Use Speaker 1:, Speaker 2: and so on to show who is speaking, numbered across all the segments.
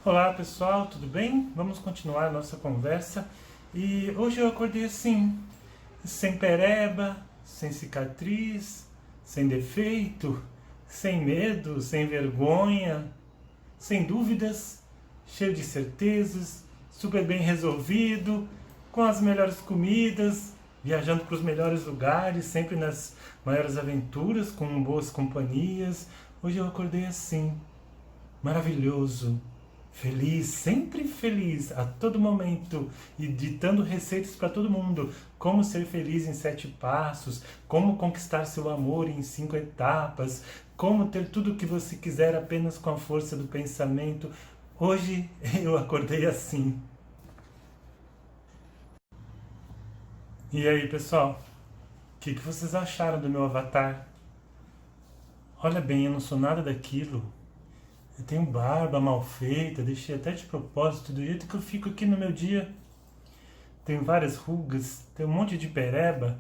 Speaker 1: Olá pessoal, tudo bem? Vamos continuar a nossa conversa. E hoje eu acordei assim, sem pereba, sem cicatriz, sem defeito, sem medo, sem vergonha, sem dúvidas, cheio de certezas, super bem resolvido, com as melhores comidas, viajando para os melhores lugares, sempre nas maiores aventuras, com boas companhias. Hoje eu acordei assim, maravilhoso, feliz, sempre feliz, a todo momento, e ditando receitas para todo mundo. Como ser feliz em 7 passos, como conquistar seu amor em 5 etapas, como ter tudo o que você quiser apenas com a força do pensamento. Hoje eu acordei assim. E aí, pessoal, o que vocês acharam do meu avatar? Olha bem, eu não sou nada daquilo. Eu tenho barba mal feita, deixei até de propósito, do jeito que eu fico aqui no meu dia. Tenho várias rugas, tenho um monte de pereba.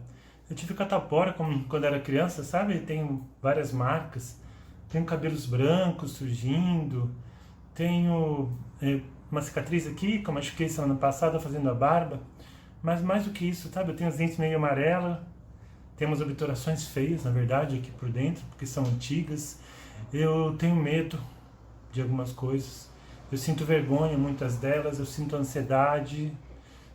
Speaker 1: Eu tive catapora quando era criança, sabe? Tenho várias marcas. Tenho cabelos brancos surgindo. Tenho uma cicatriz aqui, que eu machuquei semana passada fazendo a barba. Mas mais do que isso, sabe? Eu tenho os dentes meio amarelos. Tenho umas obturações feias, na verdade, aqui por dentro, porque são antigas. Eu tenho medo de algumas coisas. Eu sinto vergonha, muitas delas. Eu sinto ansiedade,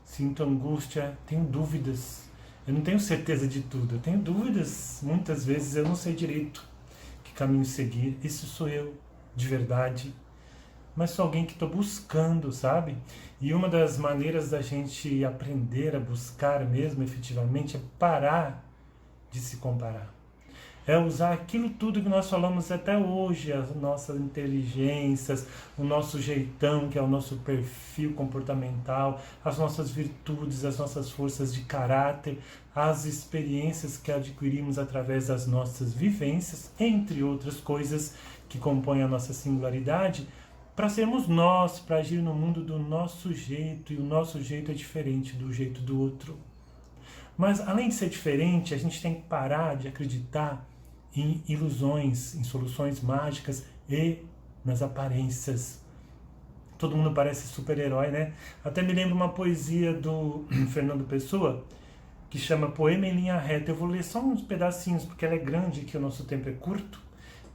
Speaker 1: sinto angústia, tenho dúvidas. Eu não tenho certeza de tudo. Eu tenho dúvidas, muitas vezes eu não sei direito que caminho seguir. Isso sou eu, de verdade. Mas sou alguém que estou buscando, sabe? E uma das maneiras da gente aprender a buscar mesmo, efetivamente, é parar de se comparar. É usar aquilo tudo que nós falamos até hoje, as nossas inteligências, o nosso jeitão, que é o nosso perfil comportamental, as nossas virtudes, as nossas forças de caráter, as experiências que adquirimos através das nossas vivências, entre outras coisas que compõem a nossa singularidade, para sermos nós, para agir no mundo do nosso jeito, e o nosso jeito é diferente do jeito do outro. Mas além de ser diferente, a gente tem que parar de acreditar em ilusões, em soluções mágicas e nas aparências. Todo mundo parece super-herói, né? Até me lembro uma poesia do Fernando Pessoa, que chama Poema em Linha Reta. Eu vou ler só uns pedacinhos, porque ela é grande e que o nosso tempo é curto.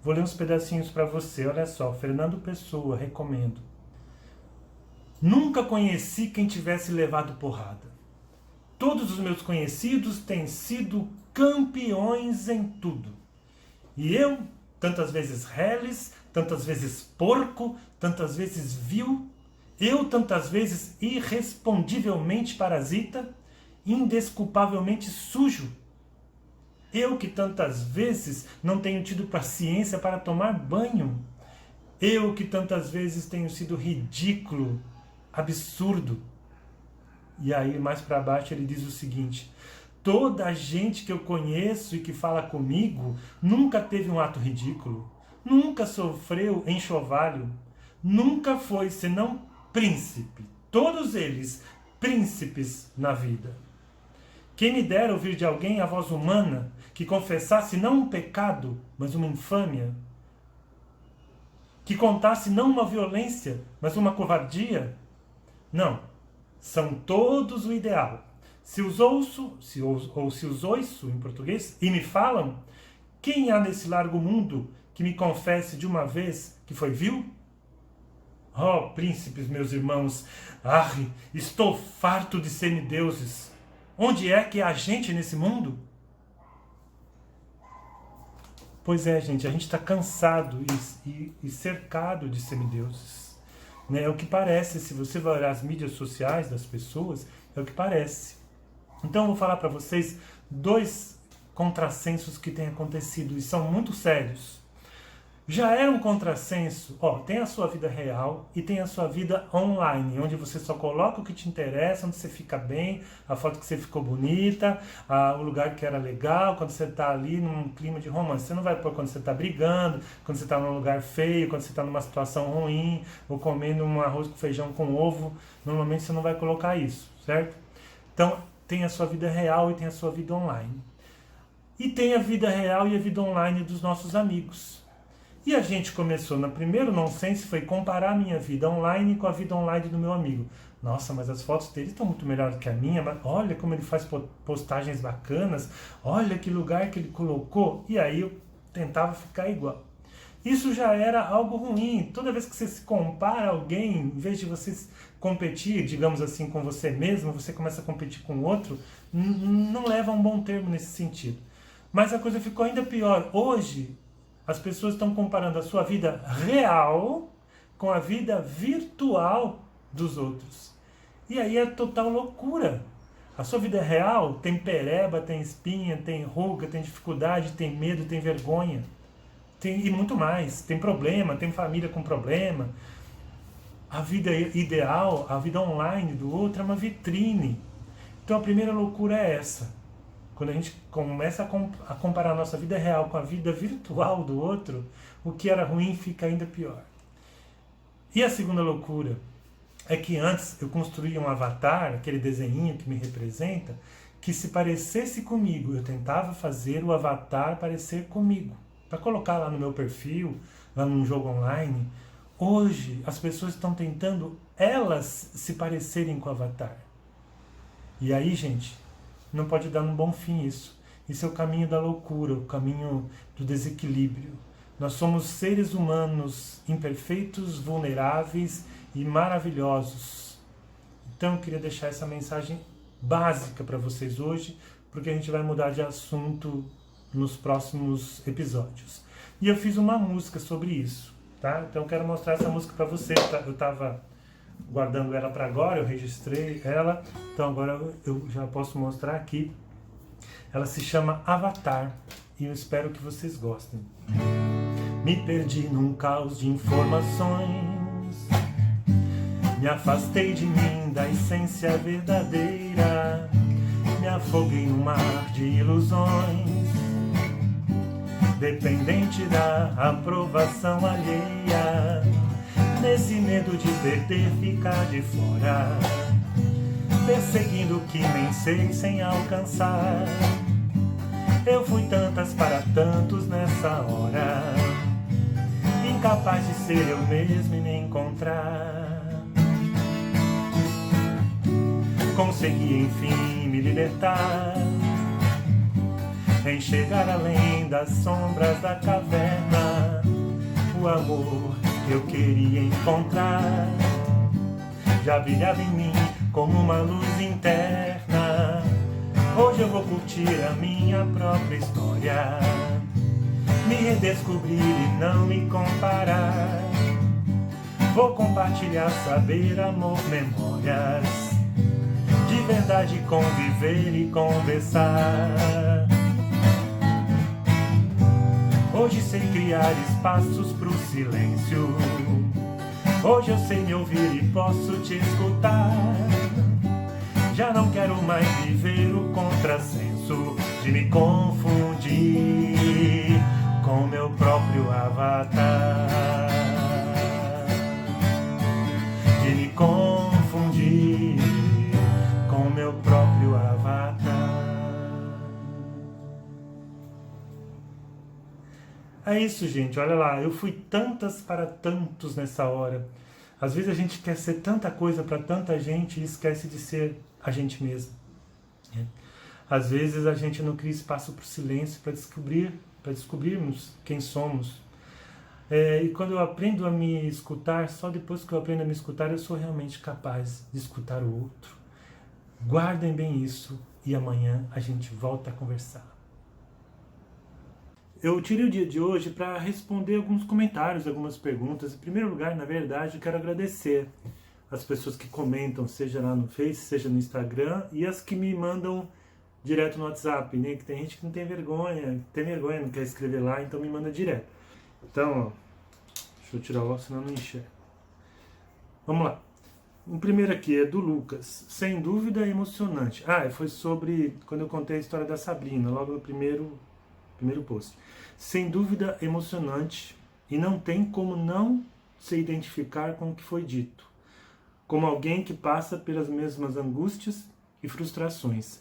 Speaker 1: Vou ler uns pedacinhos para você. Olha só, Fernando Pessoa, recomendo. Nunca conheci quem tivesse levado porrada. Todos os meus conhecidos têm sido campeões em tudo. E eu, tantas vezes reles, tantas vezes porco, tantas vezes vil, eu tantas vezes irrespondivelmente parasita, indesculpavelmente sujo. Eu que tantas vezes não tenho tido paciência para tomar banho. Eu que tantas vezes tenho sido ridículo, absurdo. E aí, mais para baixo, ele diz o seguinte: toda a gente que eu conheço e que fala comigo nunca teve um ato ridículo, nunca sofreu enxovalho, nunca foi senão príncipe. Todos eles, príncipes na vida. Quem me dera ouvir de alguém a voz humana que confessasse não um pecado, mas uma infâmia, que contasse não uma violência, mas uma covardia. Não, são todos o ideal. Se os ouço, se os ouço em português, e me falam, quem há nesse largo mundo que me confesse de uma vez que foi vil? Oh, príncipes, meus irmãos, estou farto de semideuses. Onde é que há gente nesse mundo? Pois é, gente, a gente está cansado e cercado de semideuses. Né? É o que parece, se você vai olhar as mídias sociais das pessoas, é o que parece. Então eu vou falar para vocês 2 contrassensos que têm acontecido e são muito sérios. Já era um contrassenso, tem a sua vida real e tem a sua vida online, onde você só coloca o que te interessa, onde você fica bem, a foto que você ficou bonita, o lugar que era legal, quando você está ali num clima de romance. Você não vai pôr quando você está brigando, quando você está num lugar feio, quando você está numa situação ruim, ou comendo um arroz com feijão com ovo. Normalmente você não vai colocar isso, certo? Então, tem a sua vida real e tem a sua vida online. E tem a vida real e a vida online dos nossos amigos. E a gente começou, no primeiro nonsense foi comparar a minha vida online com a vida online do meu amigo. Nossa, mas as fotos dele estão muito melhor que a minha, mas olha como ele faz postagens bacanas, olha que lugar que ele colocou. E aí eu tentava ficar igual. Isso já era algo ruim. Toda vez que você se compara a alguém, em vez de você competir, digamos assim, com você mesmo, você começa a competir com o outro, não leva a um bom termo nesse sentido. Mas a coisa ficou ainda pior. Hoje, as pessoas estão comparando a sua vida real com a vida virtual dos outros. E aí é total loucura. A sua vida real tem pereba, tem espinha, tem ruga, tem dificuldade, tem medo, tem vergonha. E muito mais. Tem problema, tem família com problema. A vida ideal, a vida online do outro é uma vitrine. Então a primeira loucura é essa. Quando a gente começa a comparar a nossa vida real com a vida virtual do outro, o que era ruim fica ainda pior. E a segunda loucura é que antes eu construía um avatar, aquele desenhinho que me representa, que se parecesse comigo. Eu tentava fazer o avatar parecer comigo, para colocar lá no meu perfil, lá num jogo online. Hoje as pessoas estão tentando elas se parecerem com o avatar. E aí, gente, não pode dar um bom fim isso. Isso é o caminho da loucura, o caminho do desequilíbrio. Nós somos seres humanos imperfeitos, vulneráveis e maravilhosos. Então eu queria deixar essa mensagem básica para vocês hoje, porque a gente vai mudar de assunto nos próximos episódios. E eu fiz uma música sobre isso, tá? Então eu quero mostrar essa música para vocês. Eu estava guardando ela para agora, eu registrei ela, então agora eu já posso mostrar aqui. Ela se chama Avatar e eu espero que vocês gostem. Me perdi num caos de informações, me afastei de mim, da essência verdadeira, me afoguei no mar de ilusões, dependente da aprovação alheia, nesse medo de perder, ficar de fora, perseguindo o que nem sei sem alcançar. Eu fui tantas para tantos nessa hora, incapaz de ser eu mesmo e me encontrar. Consegui enfim me libertar, enxergar além das sombras da caverna, o amor que eu queria encontrar já brilhava em mim como uma luz interna. Hoje eu vou curtir a minha própria história, me redescobrir e não me comparar. Vou compartilhar, saber, amor, memórias, de verdade conviver e conversar. Hoje sei criar espaços pro silêncio, hoje eu sei me ouvir e posso te escutar. Já não quero mais viver o contrassenso de me confundir com meu próprio avatar, de me confundir com meu próprio avatar. É isso, gente, olha lá, eu fui tantas para tantos nessa hora. Às vezes a gente quer ser tanta coisa para tanta gente e esquece de ser a gente mesmo. Às vezes a gente não cria espaço para o silêncio, para descobrirmos quem somos. E quando eu aprendo a me escutar, só depois que eu aprendo a me escutar, eu sou realmente capaz de escutar o outro. Guardem bem isso e amanhã a gente volta a conversar. Eu tirei o dia de hoje para responder alguns comentários, algumas perguntas. Em primeiro lugar, na verdade, eu quero agradecer as pessoas que comentam, seja lá no Face, seja no Instagram, e as que me mandam direto no WhatsApp, né? Que tem gente que não tem vergonha, não quer escrever lá, então me manda direto. Então, ó, deixa eu tirar o óculos, senão não enxergo. Vamos lá. O primeiro aqui é do Lucas. Sem dúvida emocionante. Foi sobre quando eu contei a história da Sabrina, logo no primeiro post. Sem dúvida emocionante e não tem como não se identificar com o que foi dito, como alguém que passa pelas mesmas angústias e frustrações.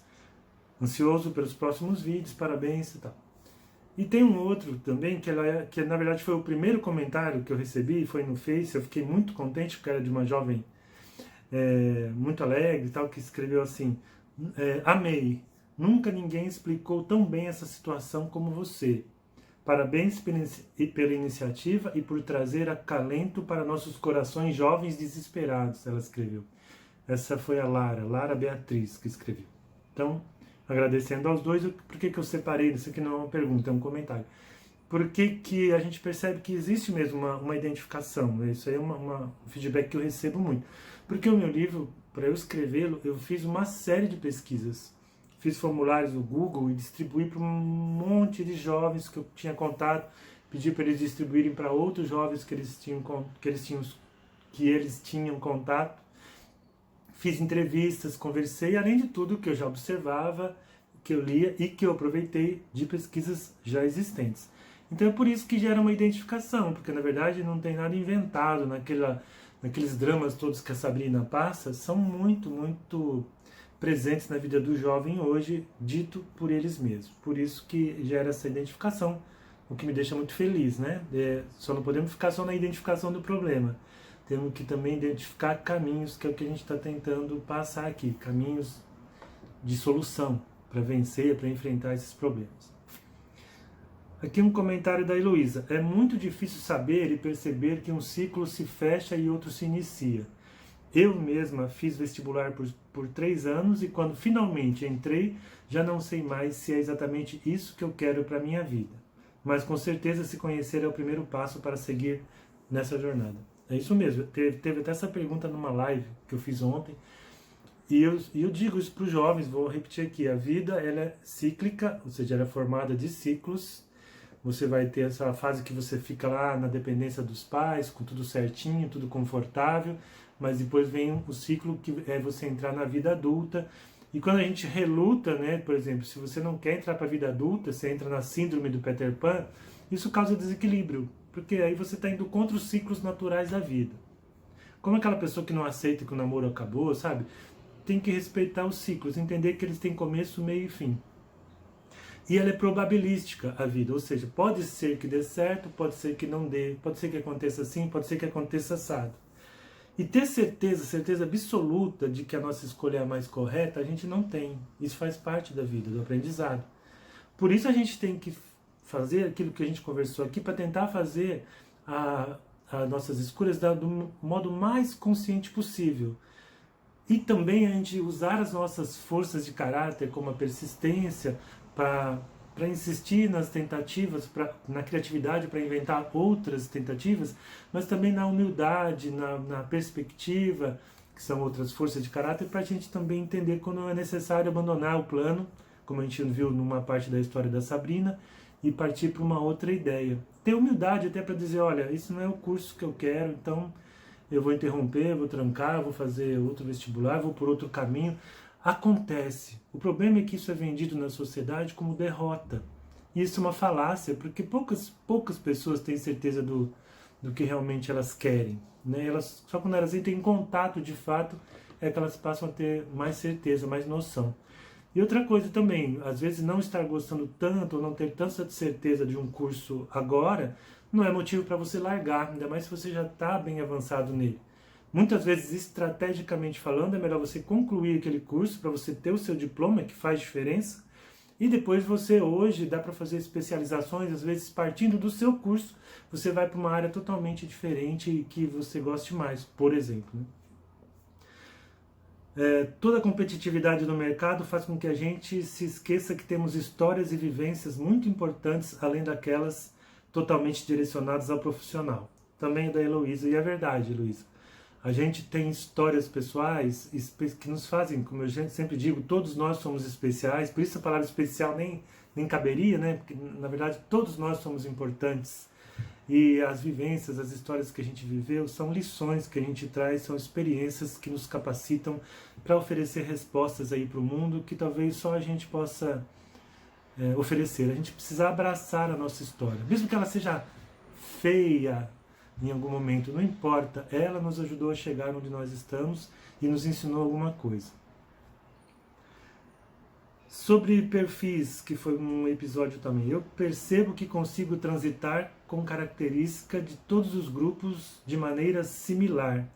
Speaker 1: Ansioso pelos próximos vídeos, parabéns e tal. E tem um outro também, que na verdade foi o primeiro comentário que eu recebi, foi no Face, eu fiquei muito contente, porque era de uma jovem muito alegre e tal, que escreveu assim: amei, nunca ninguém explicou tão bem essa situação como você. Parabéns pela iniciativa e por trazer acalento para nossos corações jovens desesperados, ela escreveu. Essa foi a Lara Beatriz que escreveu. Então, agradecendo aos dois, por que eu separei? Isso aqui não é uma pergunta, é um comentário. Por que a gente percebe que existe mesmo uma identificação? Isso aí é um feedback que eu recebo muito. Porque o meu livro, para eu escrevê-lo, eu fiz uma série de pesquisas. Fiz formulários no Google e distribuí para um monte de jovens que eu tinha contato, pedi para eles distribuírem para outros jovens que eles tinham contato. Fiz entrevistas, conversei, além de tudo que eu já observava, que eu lia e que eu aproveitei de pesquisas já existentes. Então é por isso que gera uma identificação, porque na verdade não tem nada inventado naqueles dramas todos que a Sabrina passa, são muito, muito presentes na vida do jovem hoje, dito por eles mesmos. Por isso que gera essa identificação, o que me deixa muito feliz, né? Só não podemos ficar só na identificação do problema. Temos que também identificar caminhos, que é o que a gente está tentando passar aqui, caminhos de solução para vencer, para enfrentar esses problemas. Aqui um comentário da Heloísa. É muito difícil saber e perceber que um ciclo se fecha e outro se inicia. Eu mesma fiz vestibular por 3 anos e quando finalmente entrei, já não sei mais se é exatamente isso que eu quero para a minha vida. Mas com certeza se conhecer é o primeiro passo para seguir nessa jornada. É isso mesmo. Teve até essa pergunta numa live que eu fiz ontem. E eu digo isso para os jovens, vou repetir aqui. A vida ela é cíclica, ou seja, ela é formada de ciclos. Você vai ter essa fase que você fica lá na dependência dos pais, com tudo certinho, tudo confortável, mas depois vem o ciclo que é você entrar na vida adulta. E quando a gente reluta, né, por exemplo, se você não quer entrar para a vida adulta, você entra na síndrome do Peter Pan, isso causa desequilíbrio, porque aí você está indo contra os ciclos naturais da vida. Como aquela pessoa que não aceita que o namoro acabou, sabe? Tem que respeitar os ciclos, entender que eles têm começo, meio e fim. E ela é probabilística, a vida, ou seja, pode ser que dê certo, pode ser que não dê, pode ser que aconteça assim, pode ser que aconteça assado. E ter certeza absoluta de que a nossa escolha é a mais correta, a gente não tem. Isso faz parte da vida, do aprendizado. Por isso a gente tem que fazer aquilo que a gente conversou aqui para tentar fazer as nossas escolhas do modo mais consciente possível. E também a gente usar as nossas forças de caráter, como a persistência, para insistir nas tentativas, na criatividade para inventar outras tentativas, mas também na humildade, na perspectiva, que são outras forças de caráter, para a gente também entender quando é necessário abandonar o plano, como a gente viu numa parte da história da Sabrina, e partir para uma outra ideia. Ter humildade até para dizer, olha, isso não é o curso que eu quero, então eu vou interromper, vou trancar, vou fazer outro vestibular, vou por outro caminho. Acontece. O problema é que isso é vendido na sociedade como derrota. E isso é uma falácia, porque poucas pessoas têm certeza do que realmente elas querem. Né? Só quando elas entram em contato de fato é que elas passam a ter mais certeza, mais noção. E outra coisa também, às vezes não estar gostando tanto ou não ter tanta certeza de um curso agora, não é motivo para você largar, ainda mais se você já está bem avançado nele. Muitas vezes, estrategicamente falando, é melhor você concluir aquele curso para você ter o seu diploma, que faz diferença, e depois você hoje dá para fazer especializações, às vezes partindo do seu curso, você vai para uma área totalmente diferente e que você goste mais, por exemplo. Né? Toda a competitividade no mercado faz com que a gente se esqueça que temos histórias e vivências muito importantes, além daquelas totalmente direcionadas ao profissional. Também é da Heloísa, e é verdade, Heloísa. A gente tem histórias pessoais que nos fazem, como eu sempre digo, todos nós somos especiais, por isso a palavra especial nem caberia, né? Porque na verdade todos nós somos importantes. E as vivências, as histórias que a gente viveu são lições que a gente traz, são experiências que nos capacitam para oferecer respostas aí para o mundo que talvez só a gente possa oferecer. A gente precisa abraçar a nossa história, mesmo que ela seja feia em algum momento, não importa, ela nos ajudou a chegar onde nós estamos e nos ensinou alguma coisa. Sobre perfis, que foi um episódio também, eu percebo que consigo transitar com característica de todos os grupos de maneira similar,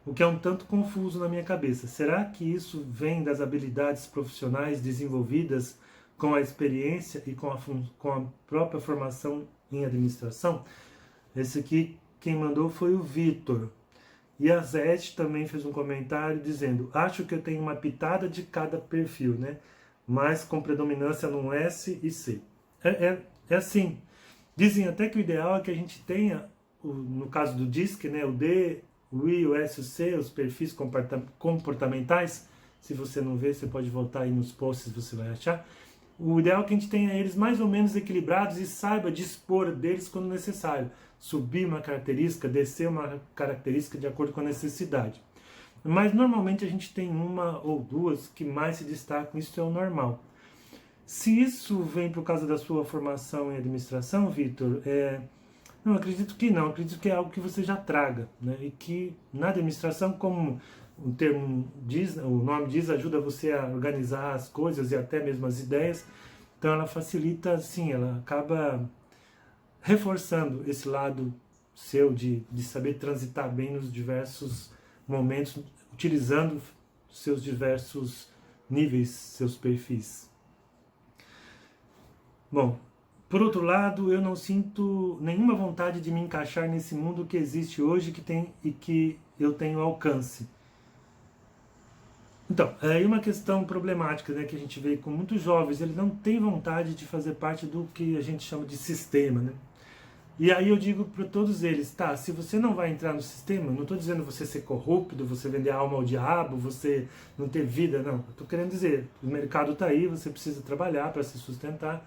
Speaker 1: o que é um tanto confuso na minha cabeça. Será que isso vem das habilidades profissionais desenvolvidas com a experiência e com a própria formação em administração? Esse aqui, quem mandou foi o Vitor. E a Zete também fez um comentário dizendo: acho que eu tenho uma pitada de cada perfil, né? Mas com predominância no S e C. É assim. Dizem até que o ideal é que a gente tenha, no caso do DISC, né, o D, o I, o S e o C, os perfis comportamentais. Se você não vê, você pode voltar aí nos posts, você vai achar. O ideal é que a gente tenha eles mais ou menos equilibrados e saiba dispor deles quando necessário. Subir uma característica, descer uma característica de acordo com a necessidade. Mas normalmente a gente tem uma ou duas que mais se destacam, isso é o normal. Se isso vem por causa da sua formação em administração, Vitor, não, acredito que não, acredito que é algo que você já traga, né? E que na administração, como o termo diz, o nome diz, ajuda você a organizar as coisas e até mesmo as ideias, então ela facilita, sim, ela acaba reforçando esse lado seu de saber transitar bem nos diversos momentos, utilizando seus diversos níveis, seus perfis. Bom, por outro lado, eu não sinto nenhuma vontade de me encaixar nesse mundo que existe hoje e que eu tenho alcance. Então, é uma questão problemática, né, que a gente vê com muitos jovens, eles não têm vontade de fazer parte do que a gente chama de sistema, né? E aí eu digo para todos eles, tá, se você não vai entrar no sistema, não estou dizendo você ser corrupto, você vender a alma ao diabo, você não ter vida, não. Estou querendo dizer, o mercado está aí, você precisa trabalhar para se sustentar.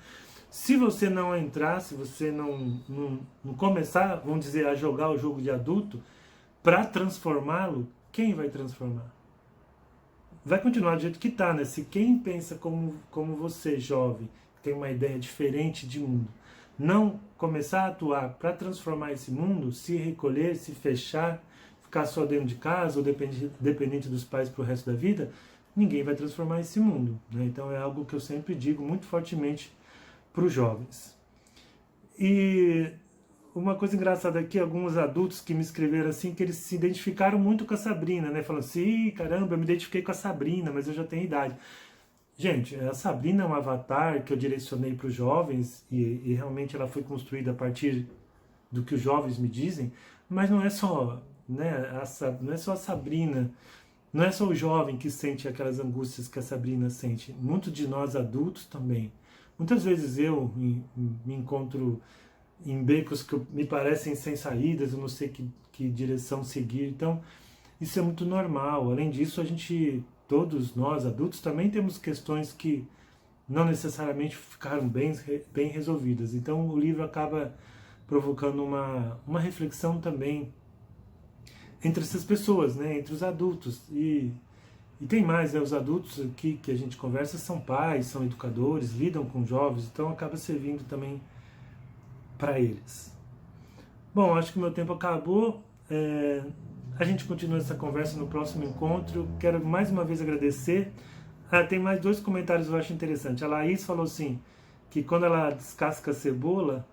Speaker 1: Se você não entrar, se você não começar, vamos dizer, a jogar o jogo de adulto, para transformá-lo, quem vai transformar? Vai continuar do jeito que está, né? Se quem pensa como você, jovem, tem uma ideia diferente de mundo, não começar a atuar para transformar esse mundo, se recolher, se fechar, ficar só dentro de casa ou dependente dos pais para o resto da vida, ninguém vai transformar esse mundo, né? Então é algo que eu sempre digo muito fortemente para os jovens. E uma coisa engraçada aqui, alguns adultos que me escreveram assim, que eles se identificaram muito com a Sabrina, né? Falando assim, caramba, eu me identifiquei com a Sabrina, mas eu já tenho idade. Gente, a Sabrina é um avatar que eu direcionei para os jovens e realmente ela foi construída a partir do que os jovens me dizem, mas não é só, né, não é só a Sabrina, não é só o jovem que sente aquelas angústias que a Sabrina sente, muitos de nós adultos também. Muitas vezes eu me encontro em becos que me parecem sem saídas, eu não sei que direção seguir, então isso é muito normal. Além disso, todos nós adultos também temos questões que não necessariamente ficaram bem resolvidas. Então o livro acaba provocando uma reflexão também entre essas pessoas, né? Entre os adultos. E tem mais, né? Os adultos aqui que a gente conversa são pais, são educadores, lidam com jovens, então acaba servindo também para eles. Bom, acho que o meu tempo acabou. A gente continua essa conversa no próximo encontro. Quero mais uma vez agradecer. Tem mais 2 comentários que eu acho interessante. A Laís falou assim, que quando ela descasca a cebola,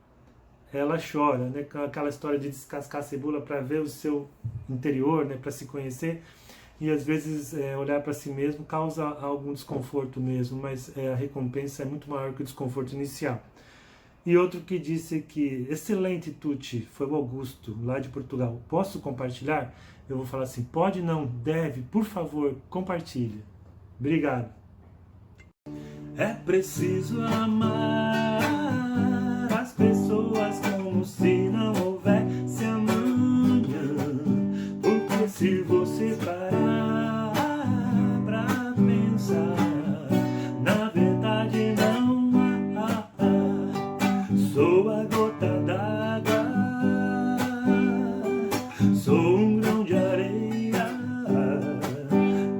Speaker 1: ela chora, né? Aquela história de descascar a cebola para ver o seu interior, né? Para se conhecer. E às vezes olhar para si mesmo causa algum desconforto mesmo, mas a recompensa é muito maior que o desconforto inicial. E outro que disse que, excelente Tuti, foi o Augusto, lá de Portugal. Posso compartilhar? Eu vou falar assim, pode não, deve, por favor, compartilhe. Obrigado. É preciso amar as pessoas como se não houvesse amanhã. Porque se você parar pra pensar, na verdade não há. Sou a gota d'água, sou um grão de areia.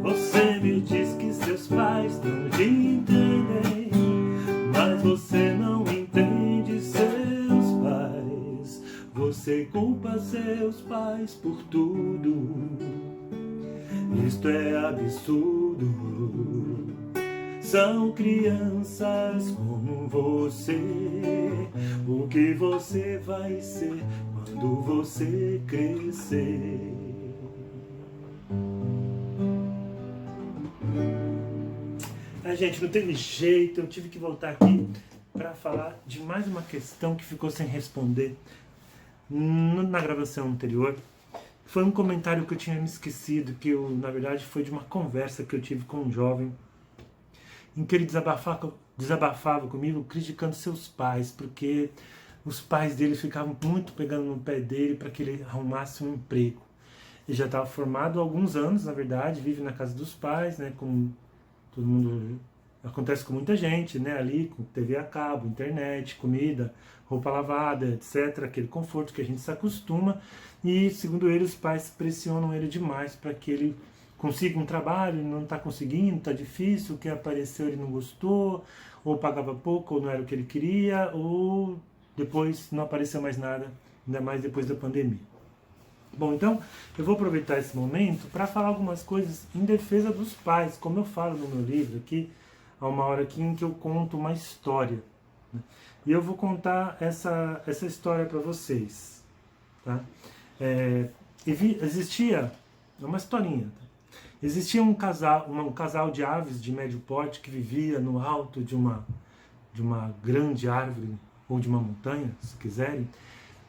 Speaker 1: Você me diz que seus pais não te entendem, mas você não entende seus pais. Você culpa seus pais por tudo. Isto é absurdo. são crianças como você. O que você vai ser quando você crescer? Gente, não teve jeito, eu tive que voltar aqui para falar de mais uma questão que ficou sem responder na gravação anterior. Foi um comentário que eu tinha me esquecido, que na verdade foi de uma conversa que eu tive com um jovem, em que ele desabafava comigo criticando seus pais, porque os pais dele ficavam muito pegando no pé dele para que ele arrumasse um emprego. Ele já estava formado há alguns anos, na verdade, vive na casa dos pais, né, como todo mundo, acontece com muita gente, né, ali, com TV a cabo, internet, comida, roupa lavada, etc., aquele conforto que a gente se acostuma, e, segundo ele, os pais pressionam ele demais para que ele consiga um trabalho, ele não está conseguindo, está difícil, o que apareceu ele não gostou, ou pagava pouco, ou não era o que ele queria, ou depois não apareceu mais nada, ainda mais depois da pandemia. Bom, então eu vou aproveitar esse momento para falar algumas coisas em defesa dos pais, como eu falo no meu livro aqui, há uma hora aqui em que eu conto uma história, né? E eu vou contar essa história para vocês, tá? Existia uma historinha, tá? Existia um casal de aves de médio porte que vivia no alto de uma grande árvore, ou de uma montanha, se quiserem.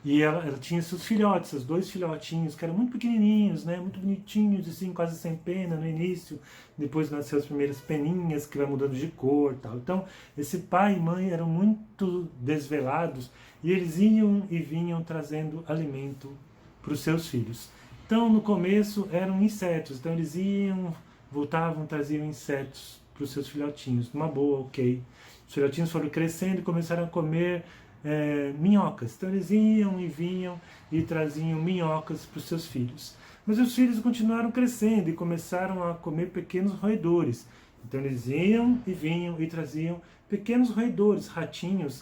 Speaker 1: E ela tinha seus filhotes, seus 2 filhotinhos, que eram muito pequenininhos, né, muito bonitinhos, assim, quase sem pena no início. Depois nasceu as primeiras peninhas, que vai mudando de cor e tal. Então, esse pai e mãe eram muito desvelados, e eles iam e vinham trazendo alimento para os seus filhos. Então, no começo, eram insetos. Então, eles iam, voltavam, traziam insetos para os seus filhotinhos. Numa boa, ok. Os filhotinhos foram crescendo e começaram a comer minhocas. Então eles iam e vinham e traziam minhocas para os seus filhos. Mas os filhos continuaram crescendo e começaram a comer pequenos roedores. Então eles iam e vinham e traziam pequenos roedores, ratinhos,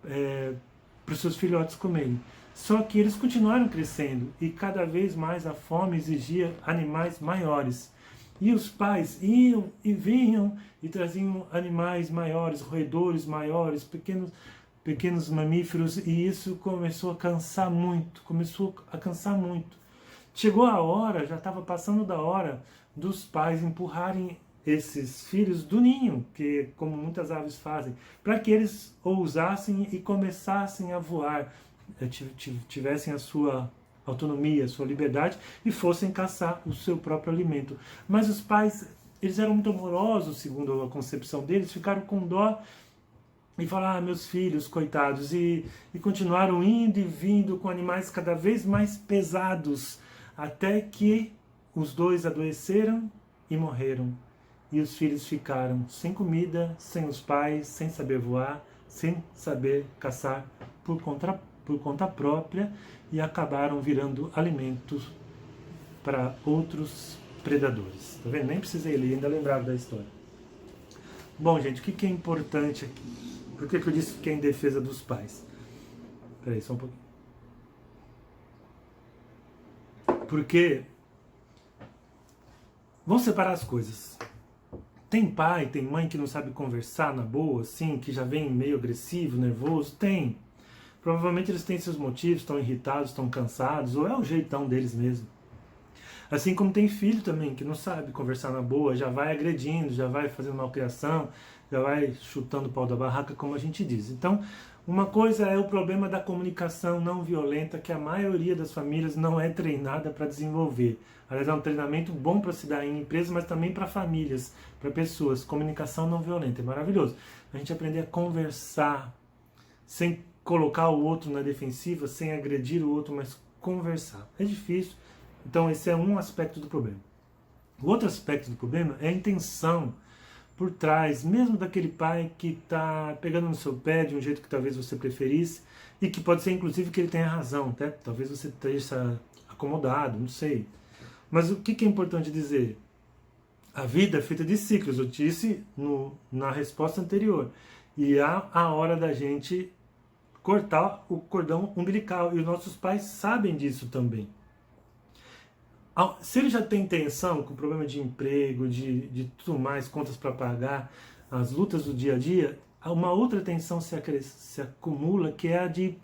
Speaker 1: para os seus filhotes comerem. Só que eles continuaram crescendo e cada vez mais a fome exigia animais maiores. E os pais iam e vinham e traziam animais maiores, roedores maiores, pequenos mamíferos, e isso começou a cansar muito, Chegou a hora, já estava passando da hora, dos pais empurrarem esses filhos do ninho, que como muitas aves fazem, para que eles ousassem e começassem a voar, tivessem a sua autonomia, a sua liberdade, e fossem caçar o seu próprio alimento. Mas os pais, eles eram muito amorosos, segundo a concepção deles, ficaram com dó, e falaram, meus filhos, coitados, e continuaram indo e vindo com animais cada vez mais pesados, até que os 2 adoeceram e morreram. E os filhos ficaram sem comida, sem os pais, sem saber voar, sem saber caçar por conta própria, e acabaram virando alimentos para outros predadores. Tá vendo? Nem precisei ler, ainda lembrava da história. Bom, gente, o que é importante aqui? Por que eu disse que é em defesa dos pais? Peraí, só um pouquinho. Porque vamos separar as coisas. Tem pai, tem mãe que não sabe conversar na boa, assim, que já vem meio agressivo, nervoso? Tem. Provavelmente eles têm seus motivos, estão irritados, estão cansados, ou é o jeitão deles mesmo. Assim como tem filho também, que não sabe conversar na boa, já vai agredindo, já vai fazendo malcriação, já vai chutando o pau da barraca, como a gente diz. Então, uma coisa é o problema da comunicação não violenta, que a maioria das famílias não é treinada para desenvolver. Aliás, é um treinamento bom para se dar em empresas, mas também para famílias, para pessoas. Comunicação não violenta, é maravilhoso. A gente aprender a conversar, sem colocar o outro na defensiva, sem agredir o outro, mas conversar. É difícil, então esse é um aspecto do problema. O outro aspecto do problema é a intenção por trás, mesmo daquele pai que está pegando no seu pé de um jeito que talvez você preferisse, e que pode ser inclusive que ele tenha razão, tá? Talvez você esteja acomodado, não sei. Mas o que é importante dizer? A vida é feita de ciclos, eu disse na resposta anterior. E há a hora da gente cortar o cordão umbilical, e os nossos pais sabem disso também. Se ele já tem tensão com problema de emprego, de tudo mais, contas para pagar, as lutas do dia a dia, uma outra tensão se acumula, que é a de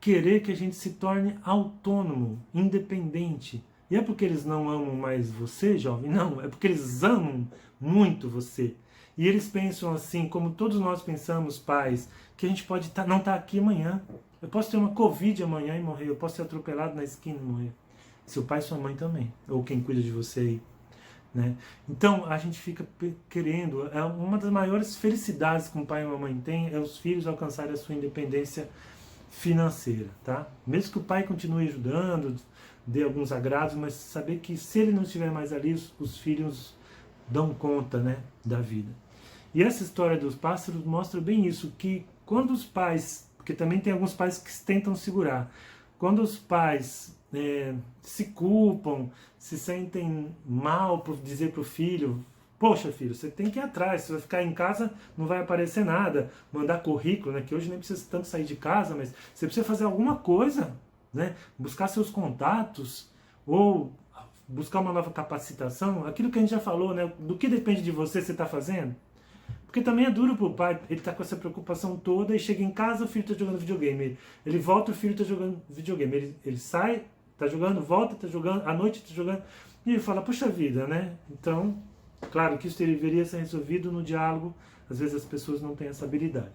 Speaker 1: querer que a gente se torne autônomo, independente. E é porque eles não amam mais você, jovem? Não, é porque eles amam muito você. E eles pensam assim, como todos nós pensamos, pais, que a gente pode não estar aqui amanhã. Eu posso ter uma Covid amanhã e morrer, eu posso ser atropelado na esquina e morrer. Seu pai e sua mãe também, ou quem cuida de você aí. Né? Então a gente fica querendo, uma das maiores felicidades que um pai e uma mãe têm é os filhos alcançarem a sua independência financeira, tá? Mesmo que o pai continue ajudando, dê alguns agrados, mas saber que se ele não estiver mais ali, os filhos dão conta, né, da vida. E essa história dos pássaros mostra bem isso, que quando os pais, porque também tem alguns pais que tentam segurar, quando os pais se culpam, se sentem mal por dizer para o filho, poxa filho, você tem que ir atrás, você vai ficar em casa, não vai aparecer nada, mandar currículo, né, que hoje nem precisa tanto sair de casa, mas você precisa fazer alguma coisa, né, buscar seus contatos, ou buscar uma nova capacitação, aquilo que a gente já falou, né, do que depende de você está fazendo. Porque também é duro pro pai, ele tá com essa preocupação toda e chega em casa, o filho tá jogando videogame. Ele volta, o filho tá jogando videogame. Ele sai, tá jogando, volta, tá jogando, à noite tá jogando. E ele fala, puxa vida, né? Então, claro que isso deveria ser resolvido no diálogo. Às vezes as pessoas não têm essa habilidade.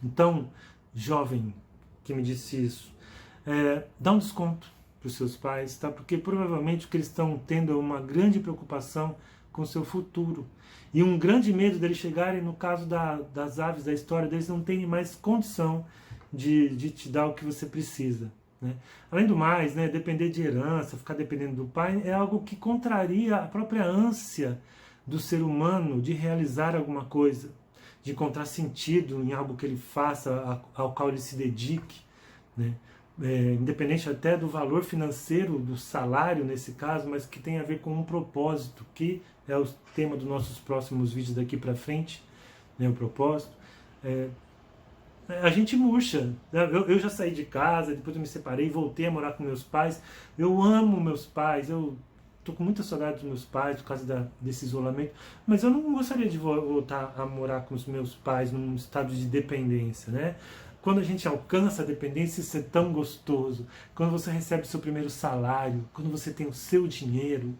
Speaker 1: Então, jovem que me disse isso, dá um desconto para os seus pais, tá? Porque provavelmente o que eles estão tendo é uma grande preocupação com o seu futuro. E um grande medo deles chegarem, no caso das aves, da história, deles não terem mais condição de te dar o que você precisa. Né? Além do mais, né, depender de herança, ficar dependendo do pai, é algo que contraria a própria ânsia do ser humano de realizar alguma coisa, de encontrar sentido em algo que ele faça, ao qual ele se dedique. Né? Independente até do valor financeiro, do salário nesse caso, mas que tem a ver com um propósito, que é o tema dos nossos próximos vídeos daqui para frente, né, o propósito. A gente murcha. Eu já saí de casa, depois eu me separei, voltei a morar com meus pais. Eu amo meus pais, eu estou com muita saudade dos meus pais por causa desse isolamento, mas eu não gostaria de voltar a morar com os meus pais num estado de dependência, né? Quando a gente alcança a dependência, isso é tão gostoso. Quando você recebe o seu primeiro salário, quando você tem o seu dinheiro,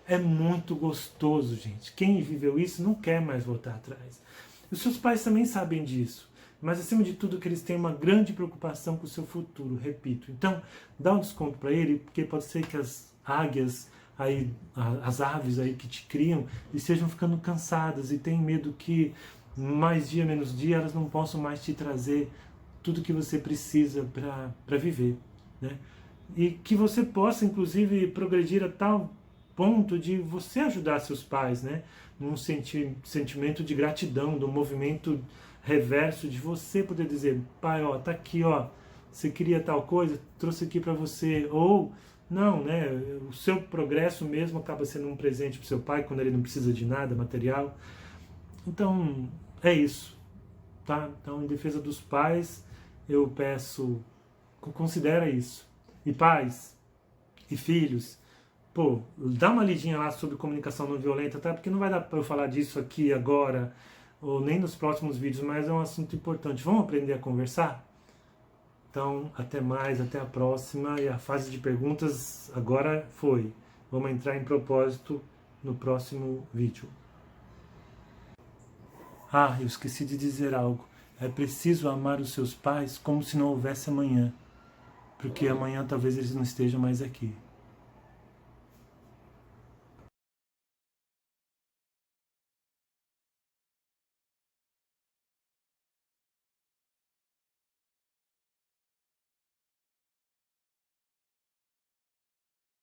Speaker 1: é muito gostoso, gente. Quem viveu isso não quer mais voltar atrás. Os seus pais também sabem disso. Mas, acima de tudo, que eles têm uma grande preocupação com o seu futuro, repito. Então, dá um desconto para ele, porque pode ser que as águias, aí, as aves aí que te criam, estejam ficando cansadas e têm medo que, mais dia, menos dia, elas não possam mais te trazer tudo que você precisa para viver. Né? E que você possa, inclusive, progredir a tal ponto de você ajudar seus pais, né? Num sentimento de gratidão, do movimento reverso de você poder dizer, pai, ó, tá aqui, ó, você queria tal coisa, trouxe aqui para você, ou não, né? O seu progresso mesmo acaba sendo um presente para seu pai quando ele não precisa de nada material. Então, é isso, tá? Então, em defesa dos pais, eu peço, considera isso. E pais e filhos, pô, dá uma lidinha lá sobre comunicação não violenta, tá? Porque não vai dar para eu falar disso aqui agora, ou nem nos próximos vídeos, mas é um assunto importante. Vamos aprender a conversar? Então, até mais, até a próxima. E a fase de perguntas agora foi. Vamos entrar em propósito no próximo vídeo. Ah, eu esqueci de dizer algo. É preciso amar os seus pais como se não houvesse amanhã, porque amanhã talvez eles não estejam mais aqui.